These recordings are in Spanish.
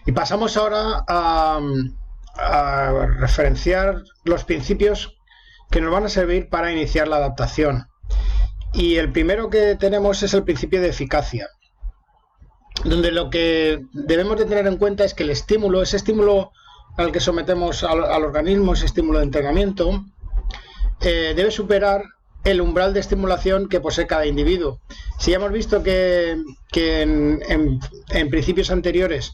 Y pasamos ahora a referenciar los principios que nos van a servir para iniciar la adaptación. Y el primero que tenemos es el principio de eficacia, donde lo que debemos de tener en cuenta es que el estímulo, ese estímulo al que sometemos al organismo, ese estímulo de entrenamiento, debe superar el umbral de estimulación que posee cada individuo. Si ya hemos visto que en principios anteriores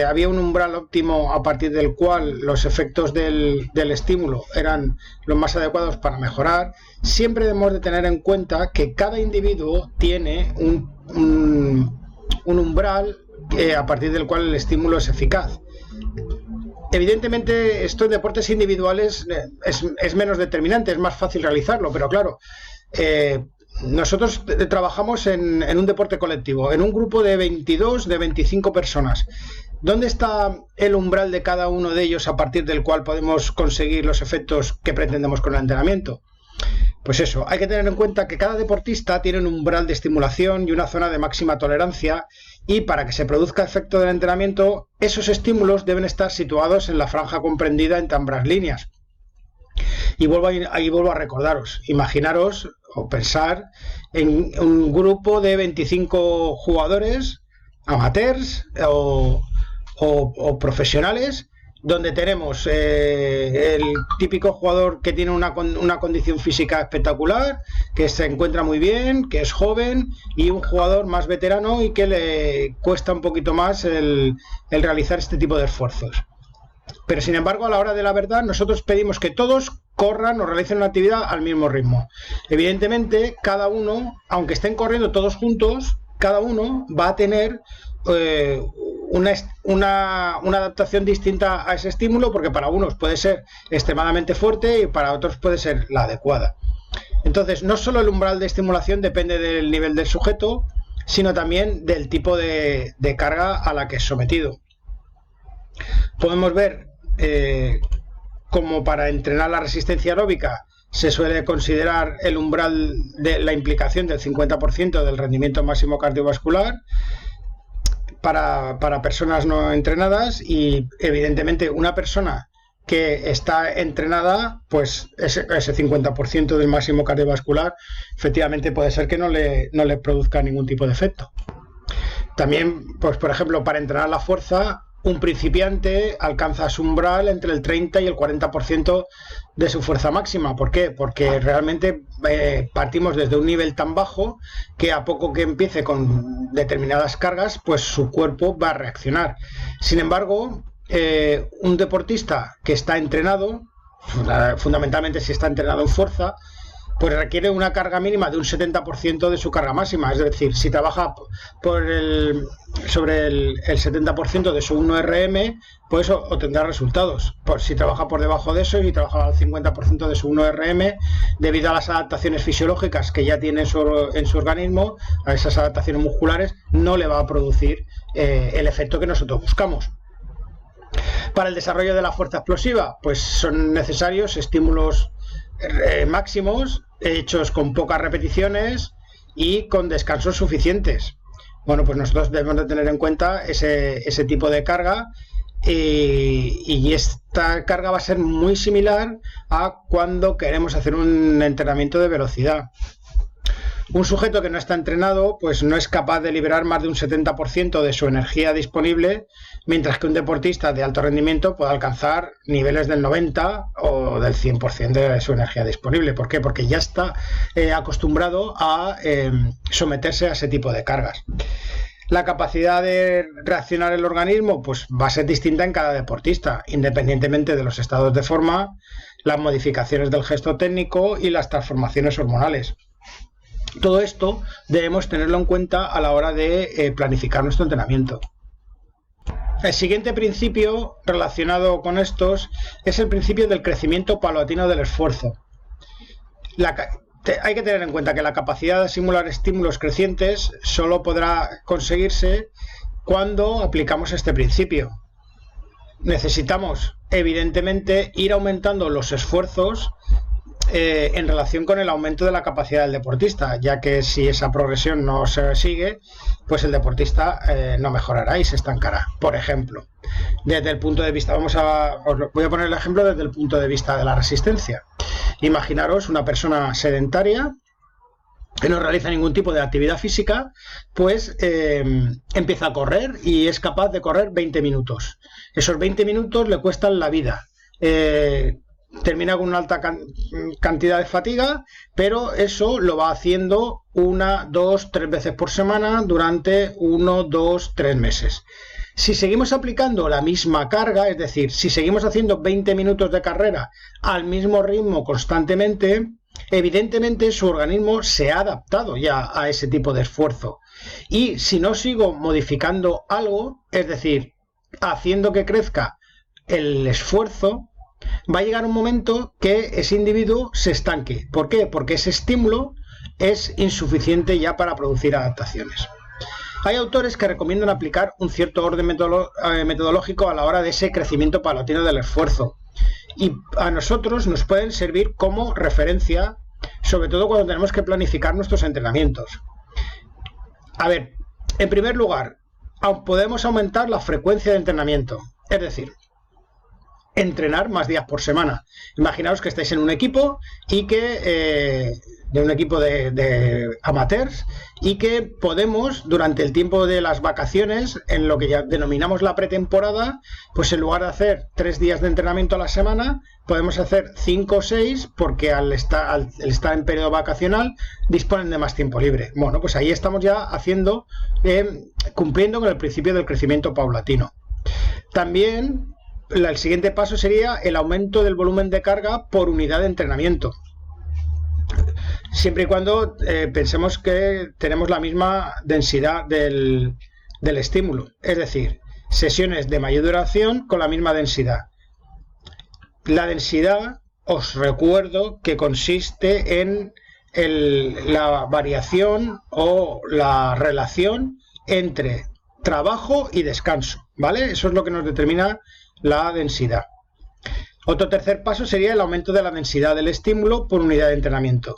había un umbral óptimo a partir del cual los efectos del estímulo eran los más adecuados para mejorar, siempre debemos de tener en cuenta que cada individuo tiene un umbral a partir del cual el estímulo es eficaz. Evidentemente, esto en deportes individuales es menos determinante, es más fácil realizarlo, pero claro, nosotros trabajamos en un deporte colectivo, en un grupo de 22, de 25 personas. ¿Dónde está el umbral de cada uno de ellos a partir del cual podemos conseguir los efectos que pretendemos con el entrenamiento? Pues eso, hay que tener en cuenta que cada deportista tiene un umbral de estimulación y una zona de máxima tolerancia, y para que se produzca efecto del entrenamiento, esos estímulos deben estar situados en la franja comprendida entre ambas líneas. Y vuelvo a recordaros, imaginaros o pensar en un grupo de 25 jugadores amateurs o profesionales, donde tenemos el típico jugador que tiene una condición física espectacular, que se encuentra muy bien, que es joven, y un jugador más veterano y que le cuesta un poquito más el realizar este tipo de esfuerzos. Pero sin embargo, a la hora de la verdad, nosotros pedimos que todos corran o realicen una actividad al mismo ritmo. Evidentemente, cada uno, aunque estén corriendo todos juntos, cada uno va a tener una adaptación distinta a ese estímulo, porque para unos puede ser extremadamente fuerte y para otros puede ser la adecuada. Entonces, no solo el umbral de estimulación depende del nivel del sujeto, sino también del tipo de carga a la que es sometido. Podemos ver como para entrenar la resistencia aeróbica se suele considerar el umbral de la implicación del 50% del rendimiento máximo cardiovascular para personas no entrenadas, y evidentemente una persona que está entrenada, pues ese 50% del máximo cardiovascular efectivamente puede ser que no le produzca ningún tipo de efecto. También, pues por ejemplo, para entrenar la fuerza, un principiante alcanza su umbral entre el 30 y el 40% de su fuerza máxima. ¿Por qué? Porque realmente partimos desde un nivel tan bajo que a poco que empiece con determinadas cargas, pues su cuerpo va a reaccionar. Sin embargo, un deportista que está entrenado, fundamentalmente si está entrenado en fuerza, pues requiere una carga mínima de un 70% de su carga máxima. Es decir, si trabaja sobre el 70% de su 1RM, pues obtendrá resultados. Pues si trabaja por debajo de eso y trabaja al 50% de su 1RM, debido a las adaptaciones fisiológicas que ya tiene en su organismo, a esas adaptaciones musculares, no le va a producir el efecto que nosotros buscamos. Para el desarrollo de la fuerza explosiva, pues son necesarios estímulos máximos, hechos con pocas repeticiones y con descansos suficientes. Bueno, pues nosotros debemos de tener en cuenta ese tipo de carga, y esta carga va a ser muy similar a cuando queremos hacer un entrenamiento de velocidad. Un sujeto que no está entrenado, pues no es capaz de liberar más de un 70% de su energía disponible, mientras que un deportista de alto rendimiento puede alcanzar niveles del 90 o del 100% de su energía disponible. ¿Por qué? Porque ya está acostumbrado a someterse a ese tipo de cargas. La capacidad de reaccionar el organismo, pues va a ser distinta en cada deportista, independientemente de los estados de forma, las modificaciones del gesto técnico y las transformaciones hormonales. Todo esto debemos tenerlo en cuenta a la hora de planificar nuestro entrenamiento. El siguiente principio relacionado con estos es el principio del crecimiento paulatino del esfuerzo. Hay que tener en cuenta que la capacidad de simular estímulos crecientes solo podrá conseguirse cuando aplicamos este principio. Necesitamos, evidentemente, ir aumentando los esfuerzos en relación con el aumento de la capacidad del deportista, ya que si esa progresión no se sigue, pues el deportista no mejorará y se estancará. Por ejemplo, desde el punto de vista, voy a poner el ejemplo desde el punto de vista de la resistencia. Imaginaros una persona sedentaria que no realiza ningún tipo de actividad física, pues empieza a correr y es capaz de correr 20 minutos. Esos 20 minutos le cuestan la vida. Termina con una alta cantidad de fatiga, pero eso lo va haciendo 1, 2, 3 veces por semana durante 1, 2, 3 meses. Si seguimos aplicando la misma carga, es decir, si seguimos haciendo 20 minutos de carrera al mismo ritmo constantemente, evidentemente su organismo se ha adaptado ya a ese tipo de esfuerzo. Y si no sigo modificando algo, es decir, haciendo que crezca el esfuerzo, va a llegar un momento que ese individuo se estanque. ¿Por qué? Porque ese estímulo es insuficiente ya para producir adaptaciones. Hay autores que recomiendan aplicar un cierto orden metodológico a la hora de ese crecimiento paulatino del esfuerzo. Y a nosotros nos pueden servir como referencia, sobre todo cuando tenemos que planificar nuestros entrenamientos. A ver, en primer lugar, podemos aumentar la frecuencia de entrenamiento, es decir, entrenar más días por semana. Imaginaos que estáis en un equipo y que de un equipo de amateurs, y que podemos, durante el tiempo de las vacaciones, en lo que ya denominamos la pretemporada, pues en lugar de hacer 3 días de entrenamiento a la semana, podemos hacer 5 o 6, porque al estar en periodo vacacional disponen de más tiempo libre. Bueno, pues ahí estamos ya haciendo, cumpliendo con el principio del crecimiento paulatino. También el siguiente paso sería el aumento del volumen de carga por unidad de entrenamiento, siempre y cuando pensemos que tenemos la misma densidad del estímulo, es decir, sesiones de mayor duración con la misma densidad. La densidad, os recuerdo que consiste en la variación o la relación entre trabajo y descanso, ¿vale? Eso es lo que nos determina la densidad. Otro tercer paso sería el aumento de la densidad del estímulo por unidad de entrenamiento.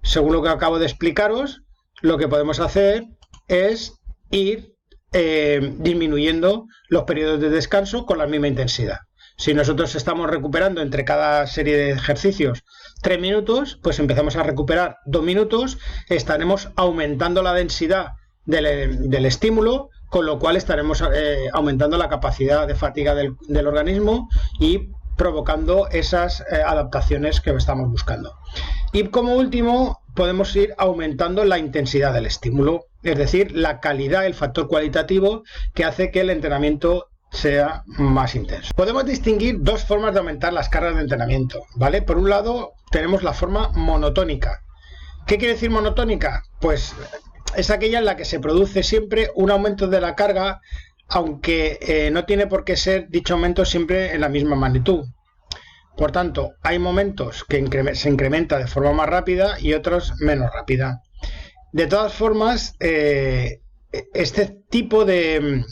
Según lo que acabo de explicaros, lo que podemos hacer es ir disminuyendo los periodos de descanso con la misma intensidad. Si nosotros estamos recuperando entre cada serie de ejercicios 3 minutos, pues empezamos a recuperar 2 minutos, estaremos aumentando la densidad del estímulo, con lo cual estaremos aumentando la capacidad de fatiga del organismo y provocando esas adaptaciones que estamos buscando. Y como último, podemos ir aumentando la intensidad del estímulo, es decir, la calidad, el factor cualitativo que hace que el entrenamiento sea más intenso. Podemos distinguir 2 formas de aumentar las cargas de entrenamiento, ¿vale? Por un lado, tenemos la forma monotónica. ¿Qué quiere decir monotónica? Pues es aquella en la que se produce siempre un aumento de la carga, aunque no tiene por qué ser dicho aumento siempre en la misma magnitud. Por tanto, hay momentos que se incrementa de forma más rápida y otros menos rápida. De todas formas, este tipo de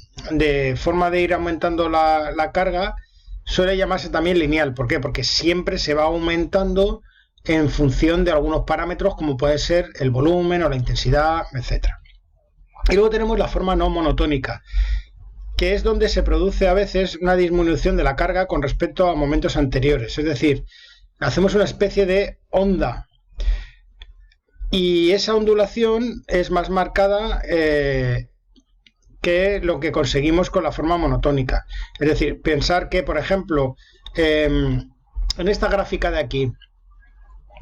forma de ir aumentando la carga suele llamarse también lineal. ¿Por qué? Porque siempre se va aumentando en función de algunos parámetros, como puede ser el volumen o la intensidad, etc. Y luego tenemos la forma no monotónica, que es donde se produce a veces una disminución de la carga con respecto a momentos anteriores. Es decir, hacemos una especie de onda. Y esa ondulación es más marcada que lo que conseguimos con la forma monotónica. Es decir, pensar que, por ejemplo, en esta gráfica de aquí,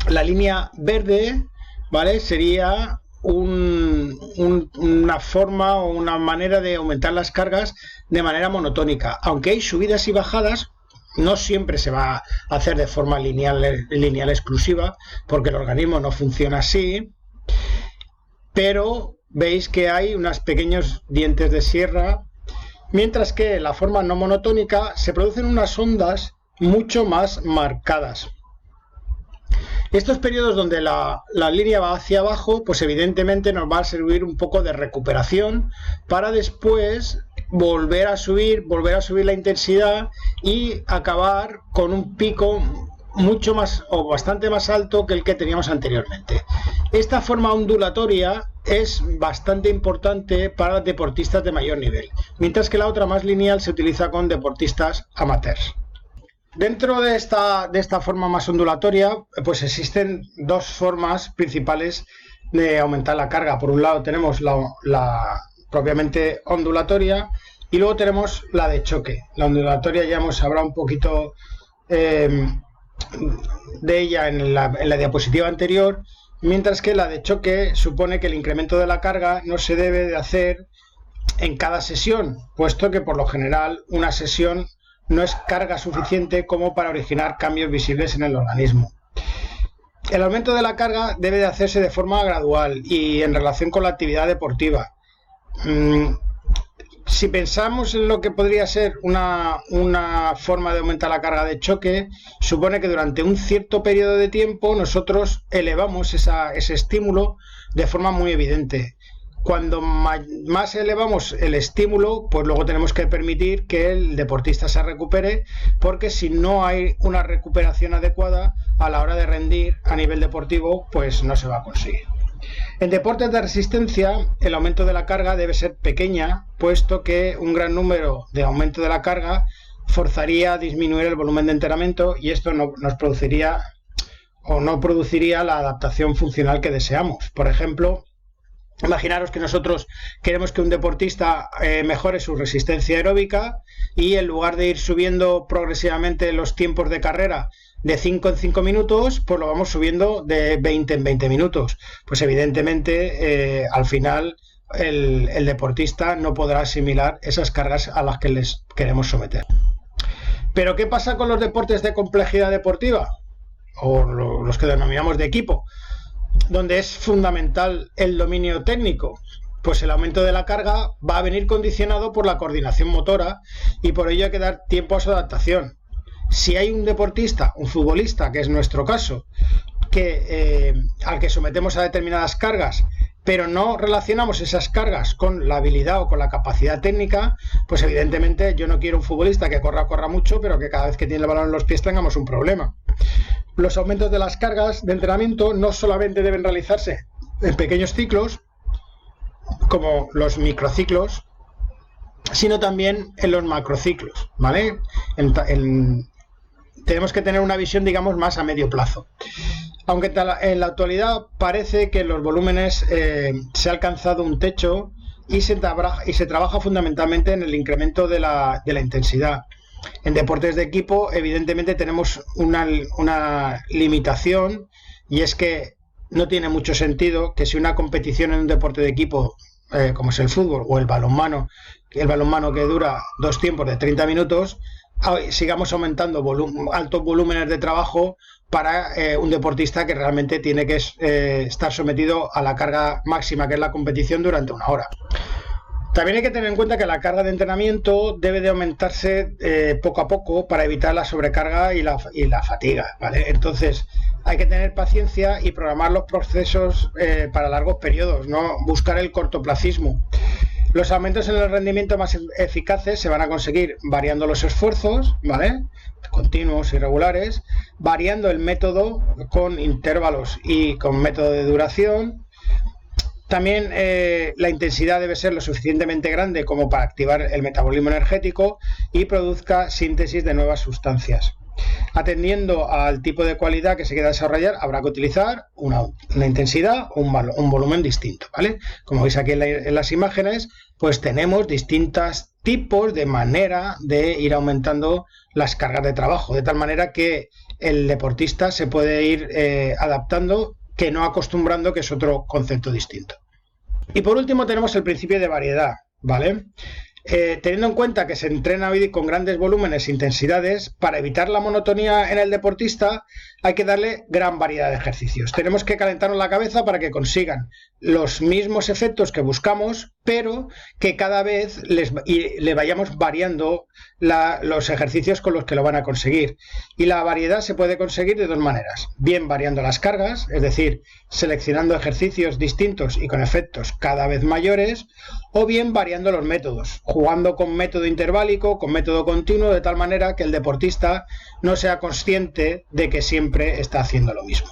la línea verde, ¿vale?, sería una forma o una manera de aumentar las cargas de manera monotónica. Aunque hay subidas y bajadas, no siempre se va a hacer de forma lineal exclusiva, porque el organismo no funciona así, pero veis que hay unos pequeños dientes de sierra, mientras que en la forma no monotónica se producen unas ondas mucho más marcadas. Estos periodos donde la línea va hacia abajo, pues evidentemente nos va a servir un poco de recuperación para después volver a subir la intensidad y acabar con un pico mucho más o bastante más alto que el que teníamos anteriormente. Esta forma ondulatoria es bastante importante para deportistas de mayor nivel, mientras que la otra más lineal se utiliza con deportistas amateurs. Dentro de esta forma más ondulatoria, pues existen dos formas principales de aumentar la carga. Por un lado tenemos la propiamente ondulatoria y luego tenemos la de choque. La ondulatoria ya hemos hablado un poquito de ella en la diapositiva anterior, mientras que la de choque supone que el incremento de la carga no se debe de hacer en cada sesión, puesto que por lo general una sesión no es carga suficiente como para originar cambios visibles en el organismo. El aumento de la carga debe de hacerse de forma gradual y en relación con la actividad deportiva. Si pensamos en lo que podría ser una forma de aumentar la carga de choque, supone que durante un cierto periodo de tiempo nosotros elevamos ese estímulo de forma muy evidente. Cuando más elevamos el estímulo, pues luego tenemos que permitir que el deportista se recupere, porque si no hay una recuperación adecuada a la hora de rendir a nivel deportivo, pues no se va a conseguir. En deportes de resistencia, el aumento de la carga debe ser pequeña, puesto que un gran número de aumento de la carga forzaría a disminuir el volumen de entrenamiento y esto no produciría la adaptación funcional que deseamos. Por ejemplo, imaginaros que nosotros queremos que un deportista mejore su resistencia aeróbica y en lugar de ir subiendo progresivamente los tiempos de carrera de 5 en 5 minutos, pues lo vamos subiendo de 20 en 20 minutos. Pues evidentemente al final el deportista no podrá asimilar esas cargas a las que les queremos someter. Pero ¿qué pasa con los deportes de complejidad deportiva? O los que denominamos de equipo, donde es fundamental el dominio técnico. Pues el aumento de la carga va a venir condicionado por la coordinación motora y por ello hay que dar tiempo a su adaptación. Si hay un deportista, un futbolista, que es nuestro caso, al que sometemos a determinadas cargas, pero no relacionamos esas cargas con la habilidad o con la capacidad técnica, pues evidentemente yo no quiero un futbolista que corra mucho, pero que cada vez que tiene el balón en los pies tengamos un problema. Los aumentos de las cargas de entrenamiento no solamente deben realizarse en pequeños ciclos, como los microciclos, sino también en los macrociclos, ¿vale? Tenemos que tener una visión, digamos, más a medio plazo. Aunque en la actualidad parece que en los volúmenes se ha alcanzado un techo y se trabaja fundamentalmente en el incremento de la intensidad. En deportes de equipo, evidentemente, tenemos una limitación y es que no tiene mucho sentido que si una competición en un deporte de equipo, como es el fútbol o el balonmano que dura 2 tiempos de 30 minutos, sigamos aumentando altos volúmenes de trabajo para un deportista que realmente tiene que estar sometido a la carga máxima que es la competición durante 1 hora. También hay que tener en cuenta que la carga de entrenamiento debe de aumentarse poco a poco para evitar la sobrecarga y la fatiga, ¿vale? Entonces hay que tener paciencia y programar los procesos para largos periodos, no buscar el cortoplacismo. Los aumentos en el rendimiento más eficaces se van a conseguir variando los esfuerzos, ¿vale? Continuos y regulares, variando el método con intervalos y con método de duración. También la intensidad debe ser lo suficientemente grande como para activar el metabolismo energético y produzca síntesis de nuevas sustancias. Atendiendo al tipo de cualidad que se quiera desarrollar, habrá que utilizar una intensidad o un volumen distinto, ¿vale? Como veis aquí en las imágenes, pues tenemos distintos tipos de manera de ir aumentando las cargas de trabajo, de tal manera que el deportista se puede ir adaptando, que no acostumbrando, que es otro concepto distinto. Y por último tenemos el principio de variedad, ¿vale? Teniendo en cuenta que se entrena hoy con grandes volúmenes e intensidades, para evitar la monotonía en el deportista hay que darle gran variedad de ejercicios. Tenemos que calentarnos la cabeza para que consigan los mismos efectos que buscamos, pero que cada vez le vayamos variando los ejercicios con los que lo van a conseguir. Y la variedad se puede conseguir de 2 maneras. Bien variando las cargas, es decir, seleccionando ejercicios distintos y con efectos cada vez mayores, o bien variando los métodos, jugando con método interválico, con método continuo, de tal manera que el deportista no sea consciente de que siempre está haciendo lo mismo.